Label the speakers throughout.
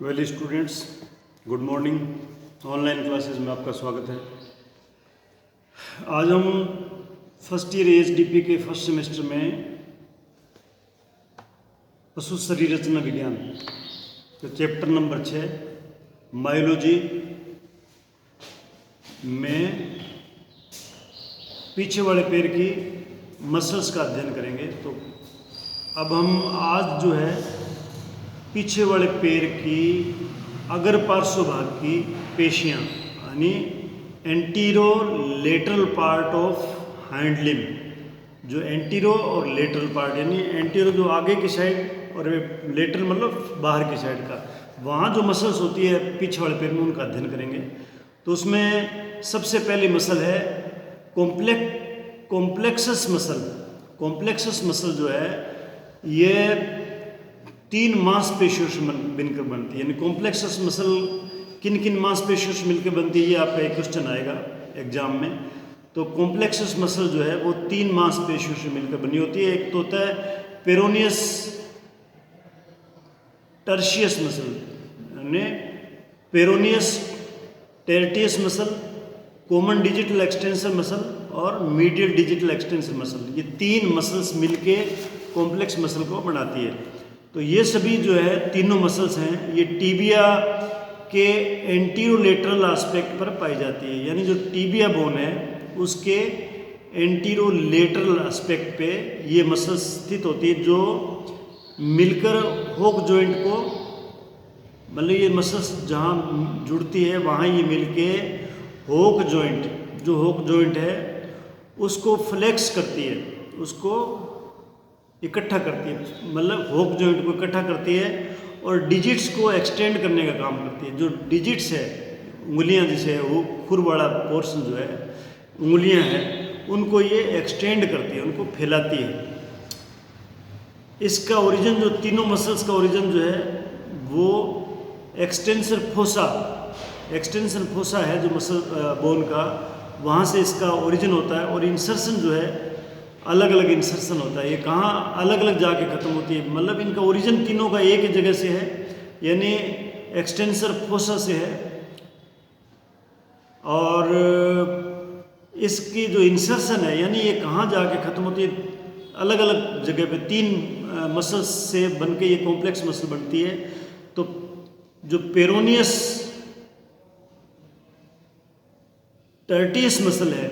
Speaker 1: Well students, good morning. Online classes में आपका स्वागत है। आज हम फर्स्ट ईयर एएचडीपी के फर्स्ट सेमेस्टर में पशु शरीर रचना विज्ञान तो चैप्टर नंबर 6 बायोलॉजी में पीछे वाले पैर की मसल्स का अध्ययन करेंगे। तो अब हम आज जो है पीछे वाले पैर की अगर पार्श्व भाग की पेशियाँ यानी anterolateral part of hand limb, जो एंटीरो और लेटरल पार्ट यानी एंटीरो जो आगे की साइड और लेटरल मतलब बाहर की साइड का, वहाँ जो मसल्स होती है पीछे वाले पैर में, उनका अध्ययन करेंगे। तो उसमें सबसे पहली मसल है कॉम्प्लेक्सस मसल। कॉम्प्लेक्सस मसल जो है ये 3 मांसपेशियों से मिलकर बनती है। यानी कॉम्प्लेक्सस मसल किन किन मांसपेशियों से मिलकर बनती है, ये आपका एक क्वेश्चन आएगा एग्जाम में। तो कॉम्प्लेक्सस मसल जो है वो 3 मांसपेशियों से मिलकर बनी होती है। एक तो होता है पेरोनियस टर्शियस मसल, यानी peroneus tertius muscle, common digital extensor muscle और मीडियल डिजिटल एक्सटेंसर मसल। ये 3 मसल्स मिलके कॉम्प्लेक्स मसल को बनाती है। तो ये सभी जो है तीनों मसल्स हैं, ये टीबिया के एंटीरोलेटरल एस्पेक्ट पर पाई जाती है। यानी जो टीबिया बोन है उसके एंटीरोलेटरल एस्पेक्ट पे ये मसल्स स्थित होती है, जो मिलकर होक जॉइंट को, मतलब ये मसल्स जहाँ जुड़ती है वहाँ ये मिलके होक जॉइंट, जो होक जॉइंट है उसको फ्लेक्स करती है, उसको इकट्ठा करती है, मतलब होक जॉइंट को इकट्ठा करती है और डिजिट्स को एक्सटेंड करने का काम करती है। जो डिजिट्स है, उंगलियां जिसे वो खुर वाला पोर्शन जो है उंगलियां हैं, उनको ये एक्सटेंड करती है, उनको फैलाती है। इसका ओरिजिन, जो तीनों मसल्स का ओरिजिन जो है वो एक्सटेंसर फोसा है, जो मसल बोन का, वहाँ से इसका ओरिजिन होता है। और इंसर्शन जो है अलग अलग इंसर्शन होता है, ये कहाँ अलग अलग जाके ख़त्म होती है, मतलब इनका ओरिजिन तीनों का एक ही जगह से है, यानी एक्सटेंसर फोसा से है। और इसकी जो इंसर्शन है, यानी ये कहाँ जाके ख़त्म होती है, अलग अलग जगह पे 3 मसल्स से बनके ये कॉम्प्लेक्स मसल बनती है। तो जो पेरोनियस टर्टियस मसल है,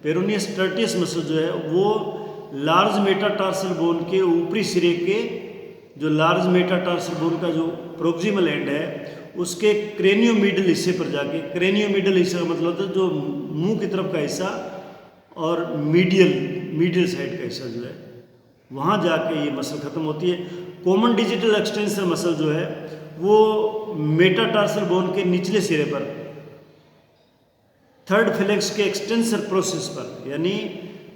Speaker 1: पेरोनियस टर्टियस मसल जो है वो लार्ज मेटाटार्सल बोन के ऊपरी सिरे के, जो लार्ज मेटाटार्सल बोन का जो प्रोक्सिमल एंड है उसके क्रेनियोमीडियल हिस्से पर जाके, क्रेनियोमीडियल हिस्सा का मतलब होता है जो मुंह की तरफ का हिस्सा और मीडियल साइड का हिस्सा जो है, वहाँ जाके ये मसल ख़त्म होती है। कॉमन डिजिटल एक्सटेंसर मसल जो है वो मेटाटार्सल बोन के निचले सिरे पर, थर्ड फेलेक्स के एक्सटेंसर प्रोसेस पर, यानी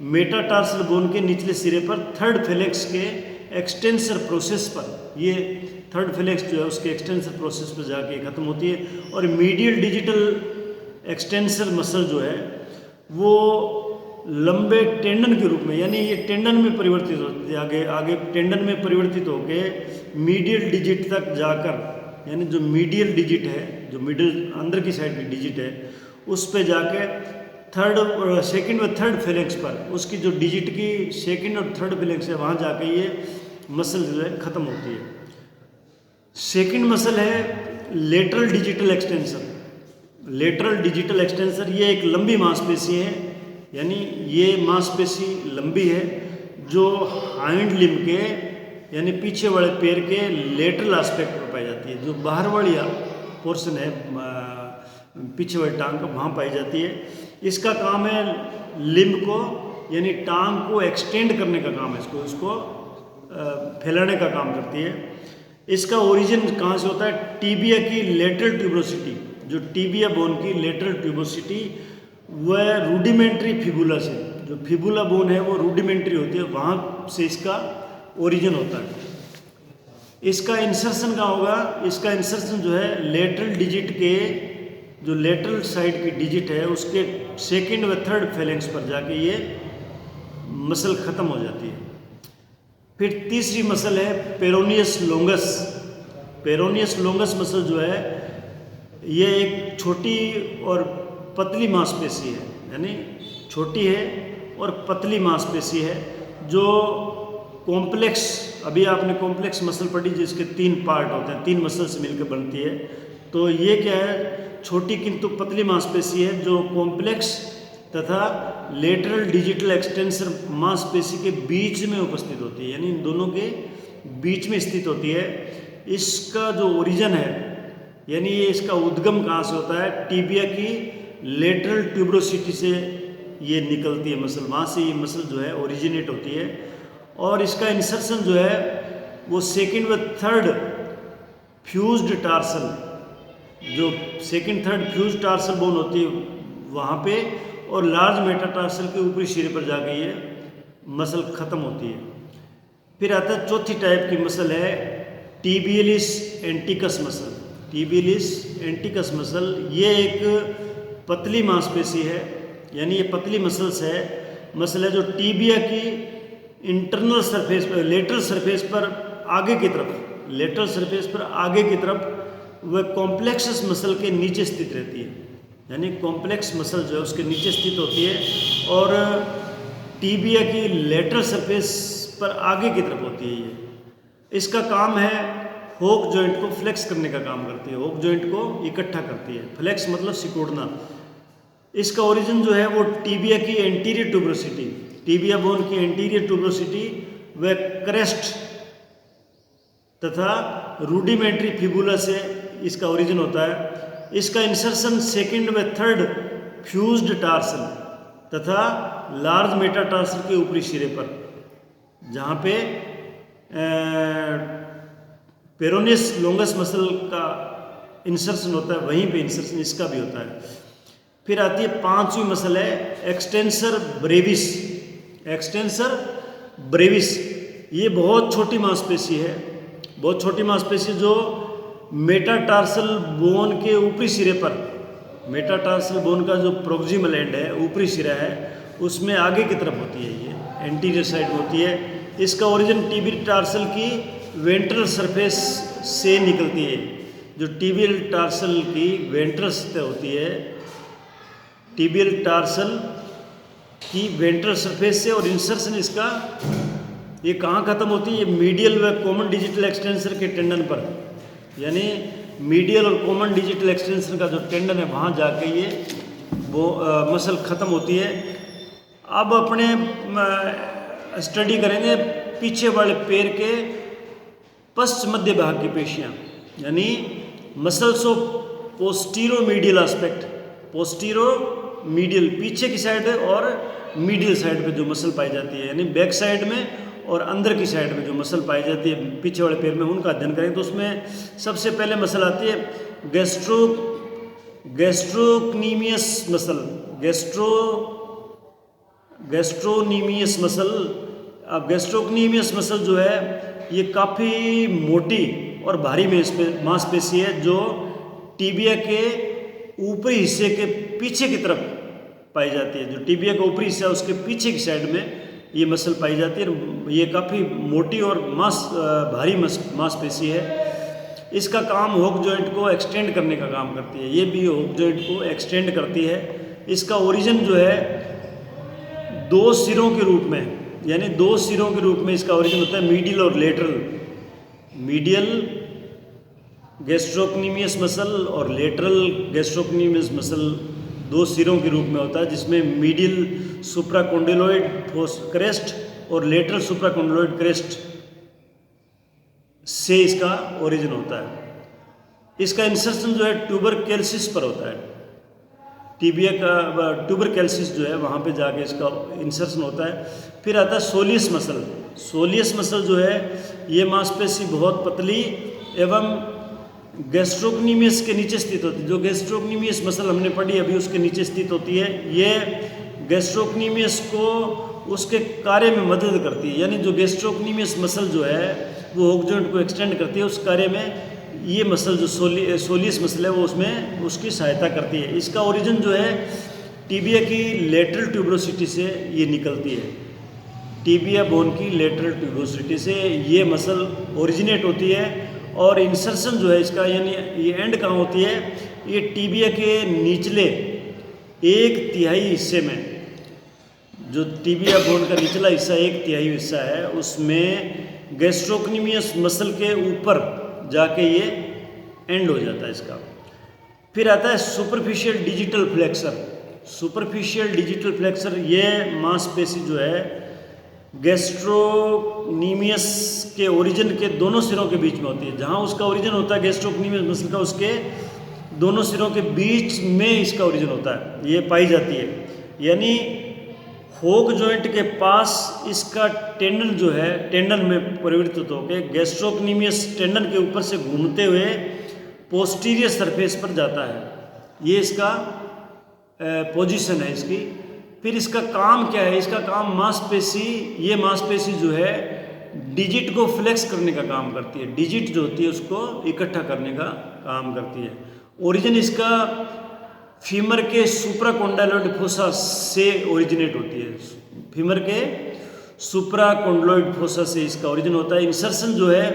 Speaker 1: मेटाटार्सल बोन के निचले सिरे पर थर्ड फेलेक्स के एक्सटेंसर प्रोसेस पर, ये थर्ड फेलेक्स जो है उसके एक्सटेंसर प्रोसेस पर जाके ख़त्म होती है। और मीडियल डिजिटल एक्सटेंसर मसल जो है वो लंबे टेंडन के रूप में, यानी ये टेंडन में परिवर्तित होती है, आगे टेंडन में परिवर्तित होकर मीडियल डिजिट तक जाकर, यानी जो मीडियल डिजिट है, जो मिडिल अंदर की साइड की डिजिट है, उस पे जाके सेकंड और थर्ड फेलेक्स पर, उसकी जो डिजिट की सेकंड और थर्ड फेलेक्स है वहाँ जाके ये मसल जो है ख़त्म होती है। सेकंड मसल है lateral digital extensor. Lateral digital extensor ये एक लंबी मांसपेशी है, यानी ये मांसपेशी लंबी है जो हाइंड लिम के, यानी पीछे वाले पैर के लेटरल एस्पेक्ट पर पाई जाती है। जो बाहर वाली पोर्शन है पीछे वाली टांग का, वहाँ पाई जाती है। इसका काम है लिम्ब को, यानी टांग को एक्सटेंड करने का काम है, इसको फैलाने का काम करती है। इसका ओरिजिन कहाँ से होता है, टीबिया की लेटरल ट्यूबोसिटी, जो टीबिया बोन की लेटरल ट्यूबोसिटी वह रूडिमेंट्री फिबुला से, जो फिबुला बोन है वो रूडिमेंट्री होती है, वहाँ से इसका ओरिजिन होता है। इसका इंसर्शन कहाँ होगा, इसका इंसर्शन जो है लेटरल डिजिट के, जो लेटरल साइड की डिजिट है उसके सेकंड व थर्ड फेलेंक्स पर जाके ये मसल ख़त्म हो जाती है। फिर तीसरी मसल है पेरोनियस लोंगस। पेरोनियस लॉन्गस मसल जो है ये एक छोटी और पतली मांसपेशी है, यानी छोटी है और पतली मांसपेशी है जो कॉम्प्लेक्स, अभी आपने कॉम्प्लेक्स मसल पढ़ी जिसके 3 पार्ट होते हैं, 3 मसल से मिलकर बनती है। तो ये क्या है, छोटी किंतु पतली मांसपेशी है जो कॉम्प्लेक्स तथा लेटरल डिजिटल एक्सटेंसर मांसपेशी के बीच में उपस्थित होती है, यानी इन दोनों के बीच में स्थित होती है। इसका जो ओरिजिन है, यानी ये इसका उद्गम कहाँ से होता है, टीबिया की लेटरल ट्यूबरोसिटी से ये निकलती है मसल, वहाँ से ये मसल जो है ओरिजिनेट होती है। और इसका इंसर्शन जो है वो सेकंड व थर्ड फ्यूज्ड टार्सल, जो second third fused tarsal bone होती है वहाँ पे, और लार्ज मेटाटार्सल के ऊपरी सिरे पर जाके ये मसल ख़त्म होती है। फिर आता है चौथी टाइप की मसल है टीबियलिस एंटिकस मसल। टीबियलिस एंटिकस मसल ये एक पतली मांसपेशी है, यानी ये पतली मसल है जो टीबिया की इंटरनल सरफेस पर, लेटरल सरफेस पर आगे की तरफ, लेटरल सरफेस पर आगे की तरफ वह कॉम्प्लेक्स मसल के नीचे स्थित रहती है, यानी कॉम्प्लेक्स मसल जो है उसके नीचे स्थित होती है और टीबिया की लेटरल सरफेस पर आगे की तरफ होती है। ये इसका काम है होक जॉइंट को फ्लेक्स करने का काम करती है, होक जॉइंट को इकट्ठा करती है। फ्लेक्स मतलब सिकोड़ना। इसका ओरिजिन जो है वो टीबिया की एंटीरियर ट्यूबरोसिटी, टीबिया बोन की एंटीरियर ट्यूबरोसिटी व क्रेस्ट तथा रूडिमेंट्री फिबुला से इसका ओरिजिन होता है। इसका इंसर्शन सेकंड व थर्ड फ्यूज्ड टार्सल तथा लार्ज मेटाटार्सल के ऊपरी सिरे पर, जहाँ पे पेरोनियस लॉन्गस मसल का इंसर्शन होता है, वहीं पे इंसर्शन इसका भी होता है। फिर आती है 5वीं मसल है एक्सटेंसर ब्रेविस। एक्सटेंसर ब्रेविस ये बहुत छोटी मांसपेशी है, बहुत छोटी मांसपेशी जो मेटाटार्सल बोन के ऊपरी सिरे पर, मेटाटार्सल बोन का जो प्रोक्सिमल एंड है, ऊपरी सिरा है, उसमें आगे की तरफ होती है, ये एंटीरियर साइड में होती है। इसका ओरिजिन टीबियल टार्सल की वेंट्रल सरफेस से निकलती है। जो टीबियल टार्सल की वेंट्रल सतह होती है, टीबियल टार्सल की वेंट्रल सरफेस से, और इंसर्शन इसका ये कहाँ ख़त्म होती है, ये मीडियल व कॉमन डिजिटल एक्सटेंसर के टेंडन पर, यानी मीडियल और कॉमन डिजिटल एक्सटेंसर का जो टेंडन है वहाँ जाके ये वो मसल ख़त्म होती है। अब अपने स्टडी करेंगे पीछे वाले पैर के पश्च मध्य भाग की पेशियाँ, यानी muscles of posteromedial aspect. Posteromedial पीछे की साइड और मीडियल साइड पे जो मसल पाई जाती है, यानी बैक साइड में और अंदर की साइड में जो मसल पाई जाती है पीछे वाले पैर में, उनका अध्ययन करें। तो उसमें सबसे पहले मसल आती है गैस्ट्रोक्नीमियस मसल, गैस्ट्रोनीमियस मसल। अब गैस्ट्रोक्नीमियस मसल जो है ये काफ़ी मोटी और भारी मांसपेशी है जो टीबिया के ऊपरी हिस्से के पीछे की तरफ पाई जाती है। जो टीबिया का ऊपरी हिस्सा है उसके पीछे की साइड में ये मसल पाई जाती है। ये काफ़ी मोटी और भारी मांसपेशी है। इसका काम होक जॉइंट को एक्सटेंड करने का काम करती है, ये भी होक जॉइंट को एक्सटेंड करती है। इसका ओरिजिन जो है 2 सिरों के रूप में, यानी 2 सिरों के रूप में इसका ओरिजिन होता है, मीडियल और लेटरल। मीडियल गैस्ट्रोक्नीमियस मसल और लेटरल गैस्ट्रोक्नीमियस मसल 2 सिरों के रूप में होता है, जिसमें मीडियल सुप्राकोंडिलोइड क्रेस्ट और लेटरल सुप्राकोंडिलोइड क्रेस्ट से इसका ओरिजिन होता है। इसका इंसर्शन जो है ट्यूबरकैल्सिस पर होता है, टीबिया का ट्यूबरकैल्सिस जो है वहाँ पे जाके इसका इंसर्शन होता है। फिर आता है सोलियस मसल। सोलियस मसल जो है ये मांसपेशी बहुत पतली एवं गैस्ट्रोक्नीमियस के नीचे स्थित होती है। जो गैस्ट्रोक्नीमियस मसल हमने पढ़ी अभी उसके नीचे स्थित होती है। ये गैस्ट्रोक्नीमियस को उसके कार्य में मदद करती है, यानी जो गैस्ट्रोक्नीमियस मसल जो है वो होक जॉइंट को एक्सटेंड करती है, उस कार्य में ये मसल जो सोलियस मसल है वो उसमें उसकी सहायता करती है। इसका ओरिजिन जो है टीबिया की लेटरल ट्यूबरोसिटी से ये निकलती है। टीबिया बोन की लेटरल ट्यूबरोसिटी से ये मसल ओरिजिनेट होती है और इंसर्शन जो है इसका, यानी ये एंड कहाँ होती है, ये टीबिया के निचले 1/3 हिस्से में, जो टीबिया बोन का निचला हिस्सा 1/3 हिस्सा है, उसमें गैस्ट्रोक्नीमियस मसल के ऊपर जाके ये एंड हो जाता है इसका। फिर आता है superficial digital flexor. Superficial digital flexor ये मांसपेशी जो है गैस्ट्रोक्नीमियस के ओरिजिन के दोनों सिरों के बीच में होती है। जहाँ उसका ओरिजिन होता है गैस्ट्रोक्नीमियस मसल का, उसके दोनों सिरों के बीच में इसका ओरिजिन होता है, ये पाई जाती है। यानी होक जॉइंट के पास इसका टेंडन जो है, टेंडन में परिवर्तित होकर गैस्ट्रोक्नीमियस टेंडन के ऊपर से घूमते हुए पोस्टीरियर सरफेस पर जाता है। ये इसका पोजीशन है इसकी। फिर इसका काम क्या है, इसका काम मांसपेशी, ये मांसपेशी जो है डिजिट को फ्लेक्स करने का काम करती है, डिजिट जो होती है उसको इकट्ठा करने का काम करती है। ओरिजिन इसका फीमर के सुप्राकोंडाइलॉइड फोसा से ओरिजिनेट होती है, फीमर के सुप्राकोंडाइलॉइड फोसा से इसका ओरिजिन होता है। इंसर्शन जो है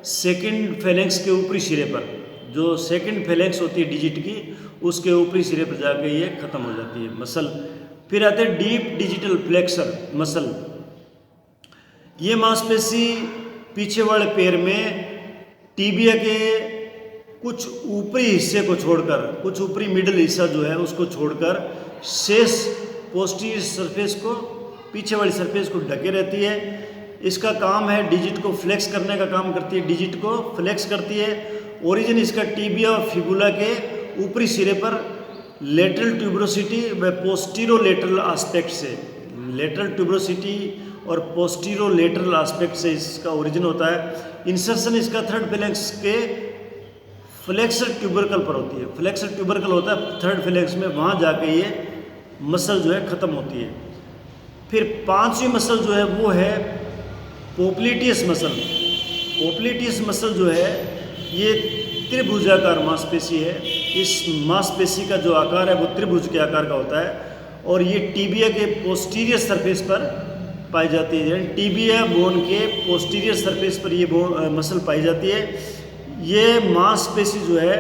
Speaker 1: सेकंड फेलेंक्स के ऊपरी सिरे पर, जो सेकंड फेलेंक्स होती है डिजिट की, उसके ऊपरी सिरे पर जाकर ये खत्म हो जाती है मसल। फिर आते हैं डीप डिजिटल फ्लेक्सर मसल। ये मांसपेशी पीछे वाले पैर में टीबिया के कुछ ऊपरी हिस्से को छोड़कर, कुछ ऊपरी मिडल हिस्सा जो है उसको छोड़कर शेष पोस्टीरियर सरफेस को, पीछे वाली सरफेस को ढके रहती है। इसका काम है डिजिट को फ्लेक्स करने का काम करती है, डिजिट को फ्लेक्स करती है। ओरिजिन इसका टीबिया और फिबुला के ऊपरी सिरे पर लेटरल ट्यूबरोसिटी व पोस्टीरोलेटरल एस्पेक्ट से, लेटरल ट्यूबरोसिटी और पोस्टीरोलेटरल एस्पेक्ट से इसका ओरिजिन होता है। इंसर्शन इसका थर्ड फेलेक्स के फ्लेक्सर ट्यूबरकल पर होती है, फ्लेक्सर ट्यूबरकल होता है थर्ड फेलेक्स में, वहाँ जाके ये मसल जो है ख़त्म होती है। फिर पांचवी मसल जो है वो है पोप्लिटियस मसल। पोप्लिटियस मसल जो है ये त्रिभुजाकार मांसपेशी है। इस मांसपेशी का जो आकार है वो त्रिभुज के आकार का होता है और ये टीबिया के पोस्टीरियर सरफेस पर पाई जाती है। टीबिया बोन के पोस्टीरियर सरफेस पर ये मसल पाई जाती है। ये मांसपेशी जो है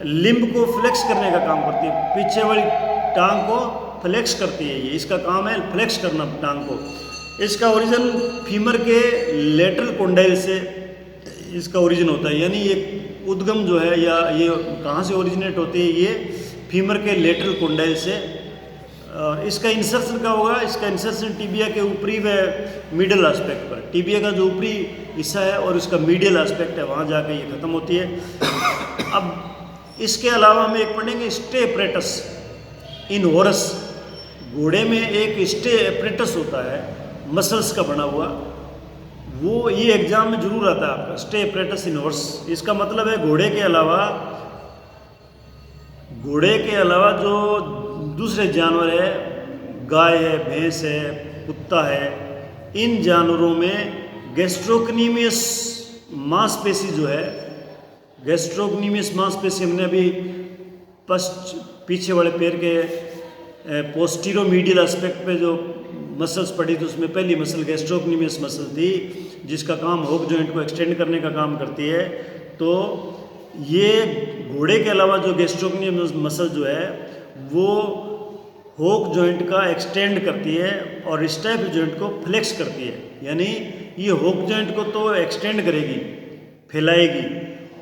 Speaker 1: लिम्ब को फ्लेक्स करने का काम करती है, पीछे वाली टांग को फ्लेक्स करती है। ये इसका काम है फ्लेक्स करना टांग को। इसका ओरिजिन फीमर के लेटरल कोंडाइल से इसका ओरिजिन होता है, यानी ये उद्गम जो है या ये कहाँ से ओरिजिनेट होती है, ये फीमर के लेटरल कोंडाइल से। इसका इंसर्शन का होगा, इसका इंसर्शन टीबिया के ऊपरी व मिडल एस्पेक्ट पर, टीबिया का जो ऊपरी हिस्सा है और इसका मीडियल एस्पेक्ट है, वहाँ जाकर ये ख़त्म होती है। अब इसके अलावा हम एक पढ़ेंगे स्टे एपरेटस इन हॉर्स। घोड़े में एक स्टे एपरेटस होता है मसल्स का बना हुआ, वो ये एग्जाम में जरूर आता है आपका, स्टे एपरेटस इन हॉर्स। इसका मतलब है घोड़े के अलावा जो दूसरे जानवर है, गाय है, भैंस है, कुत्ता है, इन जानवरों में गैस्ट्रोक्नीमियस मांसपेशी जो है, गैस्ट्रोक्नीमियस मांसपेशी हमने अभी पीछे वाले पैर के पोस्टीरोमीडियल एस्पेक्ट पे जो मसल्स पड़ी थी, उसमें पहली मसल गैस्ट्रोक्नीमियस मसल थी जिसका काम होक जॉइंट को एक्सटेंड करने का काम करती है। तो ये घोड़े के अलावा जो गैस्ट्रोक्नीमियस मसल जो है वो होक जॉइंट का एक्सटेंड करती है और स्टाइफल जॉइंट को फ्लेक्स करती है। यानी ये होक जॉइंट को तो एक्सटेंड करेगी, फैलाएगी,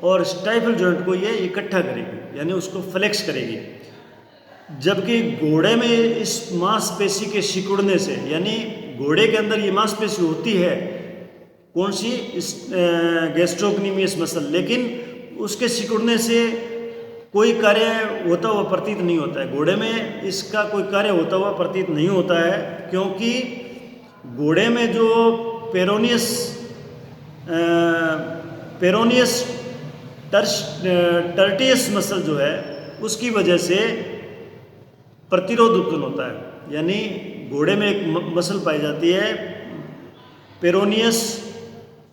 Speaker 1: और स्टाइफल जॉइंट को ये इकट्ठा करेगी, यानी उसको फ्लेक्स करेगी। जबकि घोड़े में इस मांसपेशी के सिकुड़ने से, यानी घोड़े के अंदर ये मांसपेशी होती है कौन सी, गैस्ट्रोक्नीमियस मसल, लेकिन उसके सिकुड़ने से कोई कार्य होता हुआ प्रतीत नहीं होता है। घोड़े में इसका कोई कार्य होता हुआ प्रतीत नहीं होता है, क्योंकि घोड़े में जो पेरोनियस टर्टियस मसल जो है उसकी वजह से प्रतिरोध उत्पन्न होता है। यानी घोड़े में एक मसल पाई जाती है पेरोनियस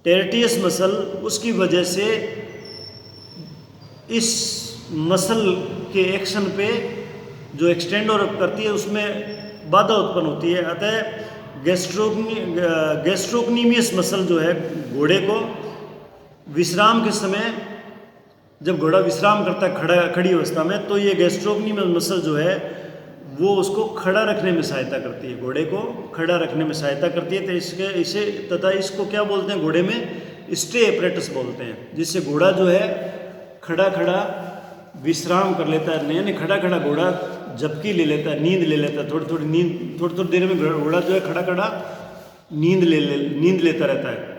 Speaker 1: टर्टियस मसल, उसकी वजह से इस मसल के एक्शन पे जो एक्सटेंड और करती है उसमें बाधा उत्पन्न होती है। अतः गैस्ट्रोक्नीमियस मसल जो है घोड़े को विश्राम के समय जब घोड़ा विश्राम करता है खड़ी अवस्था में, तो ये गैस्ट्रोक्नीमियस मसल जो है वो उसको खड़ा रखने में सहायता करती है, घोड़े को खड़ा रखने में सहायता करती है। तो इसको क्या बोलते हैं, घोड़े में स्टे एपरेटस बोलते हैं, जिससे घोड़ा जो है खड़ा विश्राम कर लेता है, यानी खड़ा घोड़ा झपकी ले लेता है, नींद ले लेता है, थोड़ी देर में घोड़ा जो है खड़ा नींद लेता रहता है।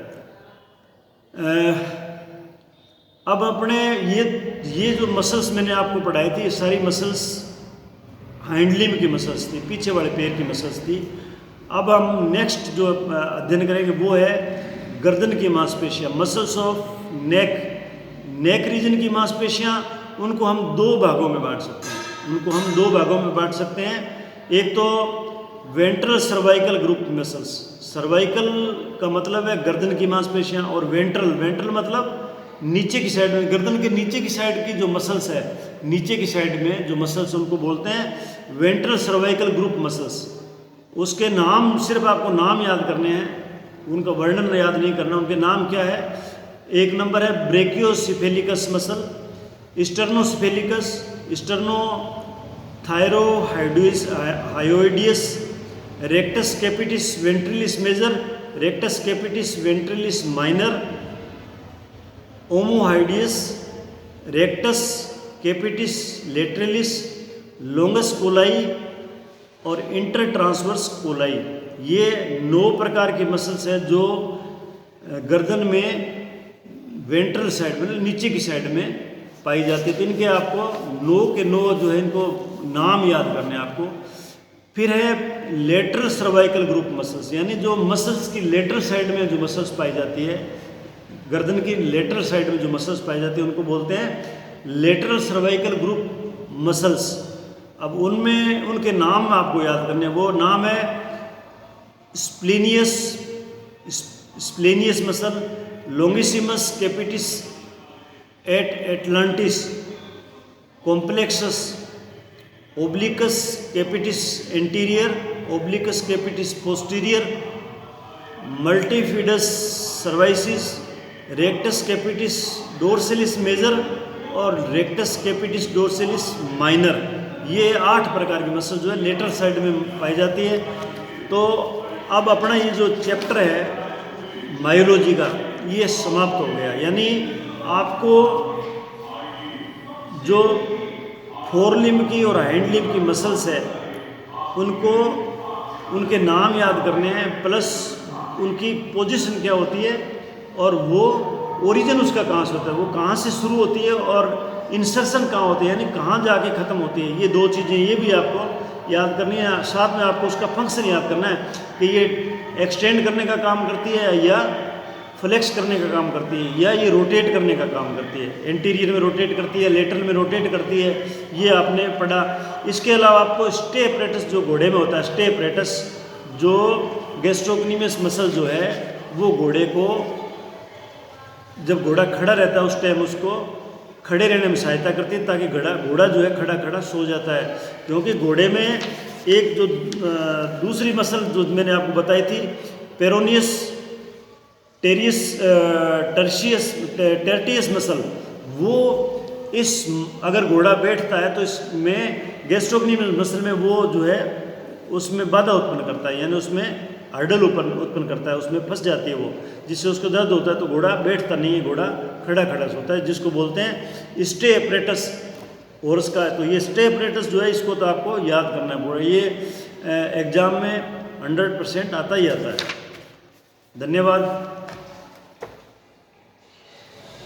Speaker 1: अब अपने ये जो मसल्स मैंने आपको पढ़ाई थी, ये सारी मसल्स हाइंड लिम्ब की मसल्स थी, पीछे वाले पैर की मसल्स थी। अब हम नेक्स्ट जो अध्ययन करेंगे वो है गर्दन की मांसपेशियाँ, मसल्स ऑफ नेक रीजन की मांसपेशियाँ। उनको हम दो भागों में बांट सकते हैं। एक तो ventral cervical group muscles, cervical का मतलब है गर्दन की मांसपेशियाँ, और वेंट्रल मतलब नीचे की साइड में, गर्दन के नीचे की साइड की जो मसल्स है, नीचे की साइड में जो मसल्स उनको बोलते हैं वेंट्रल सर्वाइकल ग्रुप मसल्स। उसके नाम सिर्फ आपको नाम याद करने हैं, उनका वर्णन याद नहीं करना। उनके नाम क्या है? एक नंबर है brachiocephalicus muscle, sternocephalicus, sternothyrohyoideus, rectus capitis ventralis major, rectus capitis ventralis minor, omohyoideus, rectus capitis lateralis, longus colli और इंटरट्रांसवर्स कोलाई। ये 9 प्रकार के मसल्स हैं जो गर्दन में वेंट्रल साइड में, नीचे की साइड में पाई जाती है। तो इनके आपको 9 के 9 जो है इनको नाम याद करने हैं आपको। फिर है लेटरल सर्वाइकल ग्रुप मसल्स, यानी जो मसल्स की लेटरल साइड में जो मसल्स पाई जाती है, गर्दन की लेटरल साइड में जो मसल्स पाई जाती है उनको बोलते हैं लेटरल सर्वाइकल ग्रुप मसल्स। अब उनमें उनके नाम आपको याद करने हैं। वो नाम है splenius muscle, longissimus capitis et atlantis, complexus, obliquus capitis anterior, obliquus capitis posterior, multifidus cervicis, rectus capitis dorsalis major और रेक्टस कैपिटिस डोर्सेलिस माइनर। ये 8 प्रकार की मसल जो है लेटरल साइड में पाई जाती है। तो अब अपना ये जो चैप्टर है मायोलॉजी का, ये समाप्त हो गया। यानी आपको जो फोर लिम्ब की और हाइंड लिम्ब की मसल्स है उनको उनके नाम याद करने हैं, प्लस उनकी पोजीशन क्या होती है और वो ओरिजिन उसका कहाँ से होता है, वो कहाँ से शुरू होती है और इंसर्शन कहाँ होती है, यानी कहाँ जाके ख़त्म होती है। ये 2 चीज़ें ये भी आपको याद करनी है। साथ में आपको उसका फंक्शन याद करना है कि ये एक्सटेंड करने का काम करती है या फ्लेक्स करने का काम करती है या ये रोटेट करने का काम करती है। एंटीरियर में रोटेट करती है, लेटरल में रोटेट करती है, ये आपने पढ़ा। इसके अलावा आपको स्टे एपरेटस जो घोड़े में होता है, स्टे एपरेटस जो गैस्ट्रोक्नीमियस मसल जो है वो घोड़े को, जब घोड़ा खड़ा रहता है उस टाइम उसको खड़े रहने में सहायता करती है, ताकि घोड़ा जो है खड़ा सो जाता है। क्योंकि घोड़े में एक जो दूसरी मसल जो मैंने आपको बताई थी पेरोनियस टर्टियस मसल, वो इस अगर घोड़ा बैठता है तो इसमें गैस्ट्रोक्नीमियस मसल में वो जो है उसमें बाधा उत्पन्न करता है, यानी उसमें हर्डल उत्पन्न करता है, उसमें फंस जाती है वो, जिससे उसको दर्द होता है। तो घोड़ा बैठता नहीं है, घोड़ा खड़ा सोता है, जिसको बोलते हैं स्टे एपरेटस हॉर्स का। तो ये स्टे एपरेटस जो है इसको तो आपको याद करना है, ये एग्ज़ाम में 100% आता ही आता है। धन्यवाद।